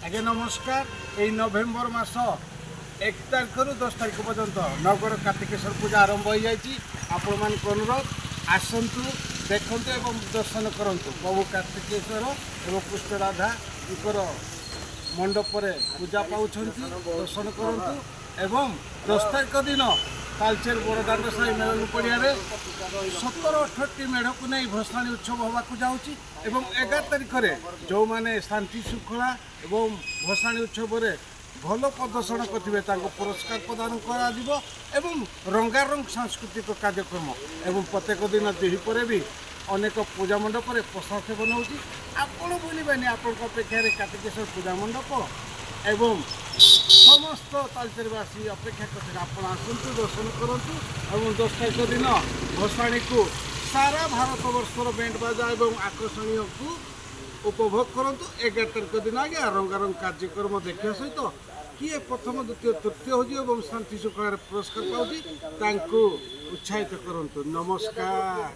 আগে নমস্কার। এই নভেম্বর মাস 1 তারিখରୁ 10 তারিখ পর্যন্ত নগর কার্তিকেশ্বর ପୂଜା ଆରମ୍ଭ ହୋଇଯାଇଛି। ଆପଣମାନଙ୍କୁ ଅନୁରୋଧ ଆସନ୍ତୁ, ଦେଖନ୍ତୁ ଏବଂ ଦର୍ଶନ କରନ୍ତୁ। ପ୍ରଭୁ କାର୍ତ୍ତିକେଶ୍ୱର ଏବଂ କୃଷ୍ଣ ରାଧାଙ୍କର ମଣ୍ଡପରେ ପୂଜା ପାଉଛନ୍ତି, ଦର୍ଶନ କରନ୍ତୁ। ଏବଂ 10 ତାରିଖ ଦିନ ତାଳଚେର ବଡ଼ଦାଣ୍ଡ ସାହି ମେଳନ ପଡ଼ିଆରେ 17-18ଟି ମେଢ଼କୁ ନେଇ ଭସାଣୀ ଉତ୍ସବ ହେବାକୁ ଯାଉଛି। ଏବଂ 11 ତାରିଖରେ ଯେଉଁମାନେ ଶାନ୍ତି ଶୃଙ୍ଖଳା ଏବଂ ଭସାଣୀ ଉତ୍ସବରେ ଭଲ ପ୍ରଦର୍ଶନ କରିଥିବେ ତାଙ୍କୁ ପୁରସ୍କାର ପ୍ରଦାନ କରାଯିବ ଏବଂ ରଙ୍ଗାରଙ୍ଗ ସାଂସ୍କୃତିକ କାର୍ଯ୍ୟକ୍ରମ। ଏବଂ ପ୍ରତ୍ୟେକ ଦିନ ଦ୍ୱିପହରେ ବି ଅନେକ ପୂଜା ମଣ୍ଡପରେ ପ୍ରସାଦ ସେବନ ହେଉଛି। ଆପଣ ବୁଲିବେନି, ଆପଣଙ୍କ ଅପେକ୍ଷାରେ କାର୍ତ୍ତିକେଶ୍ୱର ପୂଜା ମଣ୍ଡପ ଏବଂ ସମସ୍ତ ତାଳଚେରବାସୀ ଅପେକ୍ଷା କରିଛନ୍ତି। ଆପଣ ଆସନ୍ତୁ, ଦର୍ଶନ କରନ୍ତୁ ଏବଂ 10 ତାରିଖ ଦିନ ଭସାଣୀକୁ ସାରା ଭାରତ ବର୍ଷର ବ୍ୟାଣ୍ଡ ବାଜା ଏବଂ ଆକର୍ଷଣୀୟକୁ ଉପଭୋଗ କରନ୍ତୁ। 11 ତାରିଖ ଦିନ ଆଜ୍ଞା ରଙ୍ଗାରଙ୍ଗ କାର୍ଯ୍ୟକ୍ରମ ଦେଖିବା ସହିତ କିଏ ପ୍ରଥମ ଦ୍ୱିତୀୟ ତୃତୀୟ ହେଉଛି ଏବଂ ଶାନ୍ତି ଶୃଙ୍ଖଳାରେ ପୁରସ୍କାର ପାଉଛି ତାଙ୍କୁ ଉତ୍ସାହିତ କରନ୍ତୁ। ନମସ୍କାର।